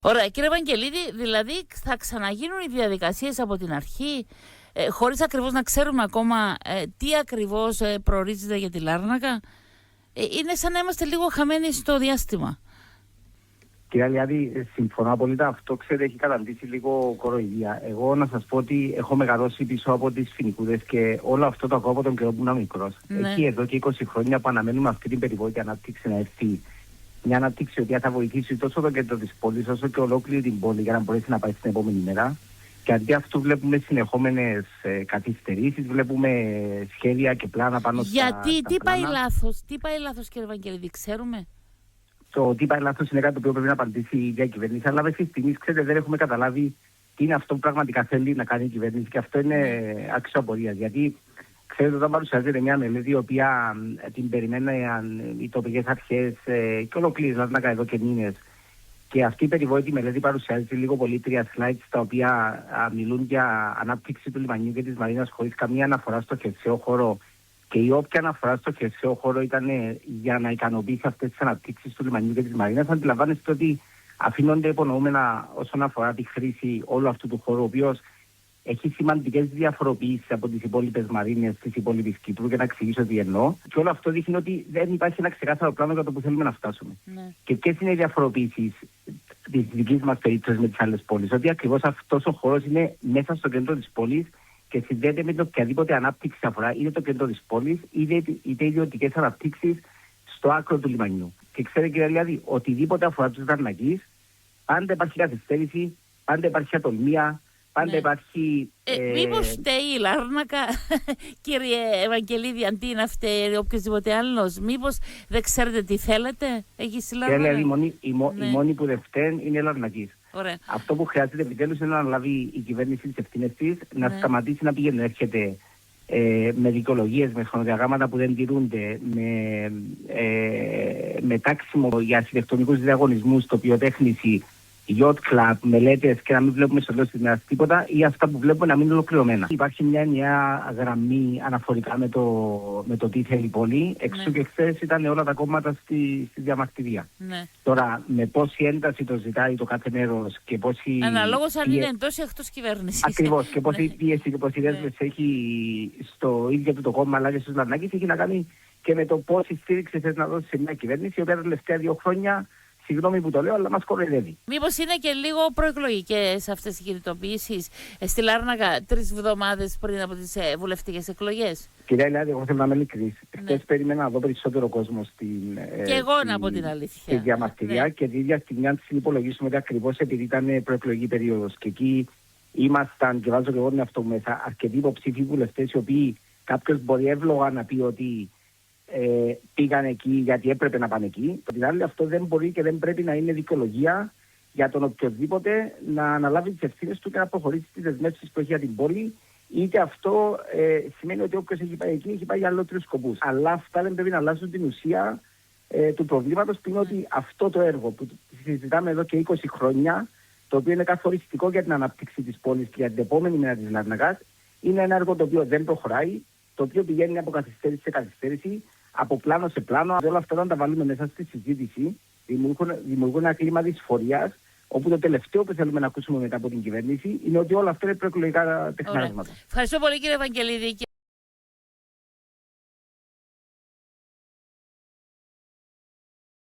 Ωραία, κύριε Βαγγελίδη, δηλαδή θα ξαναγίνουν οι διαδικασίες από την αρχή, χωρίς ακριβώς να ξέρουμε ακόμα τι ακριβώς προορίζεται για τη Λάρνακα. Είναι σαν να είμαστε λίγο χαμένοι στο διάστημα. Κύριε Αλιάδη, συμφωνώ απόλυτα. Αυτό, ξέρετε, έχει καταντήσει λίγο κοροϊδία. Εγώ να σας πω ότι έχω μεγαλώσει πίσω από τις φοινικούδες και όλο αυτό το ακούω από τον καιρό που ήμουν μικρός. Ναι. Εκεί εδώ και 20 χρόνια που αναμένουμε αυτή την περιβόητη ανάπτυξη να έρθει. Μια ανάπτυξη η οποία θα βοηθήσει τόσο το κέντρο της πόλης όσο και ολόκληρη την πόλη για να μπορέσει να πάει στην επόμενη μέρα. Και αντί αυτού βλέπουμε συνεχόμενες καθυστερήσεις, βλέπουμε σχέδια και πλάνα πάνω στα. Γιατί, τι πάει λάθος, κύριε Βαγγελίδη, ξέρουμε. Το τι πάει λάθος είναι κάτι το οποίο πρέπει να απαντήσει η ίδια κυβέρνηση. Αλλά μέχρι στιγμής, ξέρετε, δεν έχουμε καταλάβει τι είναι αυτό που πραγματικά θέλει να κάνει η κυβέρνηση. Και αυτό είναι άξιο απορίας. Γιατί, ξέρετε, όταν παρουσιάζεται μια μελέτη η οποία την περιμέναν οι τοπικές αρχές και ολοκλήρης Λάρνακα εδώ και μήνες. Και αυτή η περιβόητη μελέτη παρουσιάζει λίγο πολύ 3 slides τα οποία μιλούν για ανάπτυξη του λιμανιού και της Μαρίνας χωρίς καμία αναφορά στο χερσαίο χώρο. Και η όποια αναφορά στο χερσαίο χώρο ήταν για να ικανοποιήσει αυτές τις αναπτύξεις του λιμανιού και της Μαρίνας. Αντιλαμβάνεστε ότι αφήνονται υπονοούμενα όσον αφορά τη χρήση όλου αυτού του χώρου, ο οποίος έχει σημαντικές διαφοροποιήσεις από τις υπόλοιπες μαρίνες της υπόλοιπης Κύπρου, και να εξηγήσω τι εννοώ. Και όλο αυτό δείχνει ότι δεν υπάρχει ένα ξεκάθαρο πλάνο για το που θέλουμε να φτάσουμε. Ναι. Και ποιες είναι οι διαφοροποιήσεις της δικής μας περίπτωσης με τις άλλες πόλεις? Ότι ακριβώς αυτός ο χώρος είναι μέσα στο κέντρο της πόλης και συνδέεται με οποιαδήποτε ανάπτυξη αφορά είτε το κέντρο της πόλης είτε ιδιωτικές αναπτύξεις στο άκρο του λιμανιού. Και ξέρετε, κύριε Αλιάδη, οτιδήποτε αφορά τους Λαρνακείς, πάντα υπάρχει καθυστέρηση, πάντα υπάρχει ατολμία. Πάντα υπάρχει. Μήπως φταίει η Λάρνακα, κύριε Ευαγγελίδη, αντί να φταίει οποιοδήποτε άλλος? Μήπως δεν ξέρετε τι θέλετε εκεί στη Λάρνακα? Οι μόνοι που δεν φταίνουν είναι οι Λαρνακείς. Αυτό που χρειάζεται επιτέλους είναι να αναλάβει η κυβέρνηση τις ευθύνες της, να σταματήσει να πηγαίνει, έρχεται με δικαιολογίες, με χρονοδιαγράμματα που δεν τηρούνται, με τάξιμο για αρχιτεκτονικούς διαγωνισμούς, τοπιοτέχνηση, yacht club, μελέτες, και να μην βλέπουμε στο τέλος της μέρας τίποτα, ή αυτά που βλέπουμε να μην είναι ολοκληρωμένα. Υπάρχει μια ενιαία γραμμή αναφορικά με το τι θέλει η πόλη. Έξω και χθες ήταν όλα τα κόμματα στη διαμαρτυρία. Τώρα, με πόση ένταση το ζητάει το κάθε μέρος και πόση. Αναλόγως αν είναι εντός ή εκτός κυβέρνησης. Ακριβώς. Και πόση πίεση και πόση δέσμευση έχει στο ίδιο του το κόμμα, αλλά και στους Λαρνακείς, έχει να κάνει και με το πόση στήριξη θες να δώσει σε μια κυβέρνηση, η οποία τα τελευταία 2 χρόνια. Συγγνώμη που το λέω, αλλά μας κοροϊδεύει. Μήπως είναι και λίγο προεκλογικές αυτές οι κινητοποιήσεις στη Λάρνακα 3 εβδομάδες πριν από τις βουλευτικές εκλογές? Κυρία Ελιάδη, εγώ θέλω να είμαι ειλικρινής. Χθες περίμενα να δω περισσότερο κόσμο και εγώ να πω την αλήθεια. Στη διαμαρτυρία, και τη ίδια στιγμή, αν συνυπολογίσουμε ότι ακριβώς επειδή ήταν προεκλογική περίοδος και εκεί ήμασταν, και βάζω και εγώ τον εαυτό μου μέσα, αρκετοί υποψήφοι βουλευτές, οι οποίοι κάποιος μπορεί εύλογα να πει ότι πήγαν εκεί γιατί έπρεπε να πάνε εκεί. Από την άλλη, αυτό δεν μπορεί και δεν πρέπει να είναι δικαιολογία για τον οποιοδήποτε να αναλάβει τις ευθύνες του και να προχωρήσει τις δεσμεύσεις που έχει για την πόλη. Είτε αυτό σημαίνει ότι όποιος έχει πάει εκεί έχει πάει για αλλότερους σκοπούς. Αλλά αυτά δεν πρέπει να αλλάζουν την ουσία του προβλήματος, που είναι ότι αυτό το έργο που συζητάμε εδώ και 20 χρόνια, το οποίο είναι καθοριστικό για την ανάπτυξη της πόλης και για την επόμενη μέρα της Λαρνακάς, είναι ένα έργο το οποίο δεν προχωράει, το οποίο πηγαίνει από καθυστέρηση σε καθυστέρηση, από πλάνο σε πλάνο. Όλα αυτά, όταν τα βάλουμε μέσα στη συζήτηση, δημιουργούν ένα κλίμα δυσφορίας, όπου το τελευταίο που θέλουμε να ακούσουμε μετά από την κυβέρνηση είναι ότι όλα αυτά είναι προεκλογικά τεχνάσματα. Ευχαριστώ πολύ, κύριε Βαγγελίδη.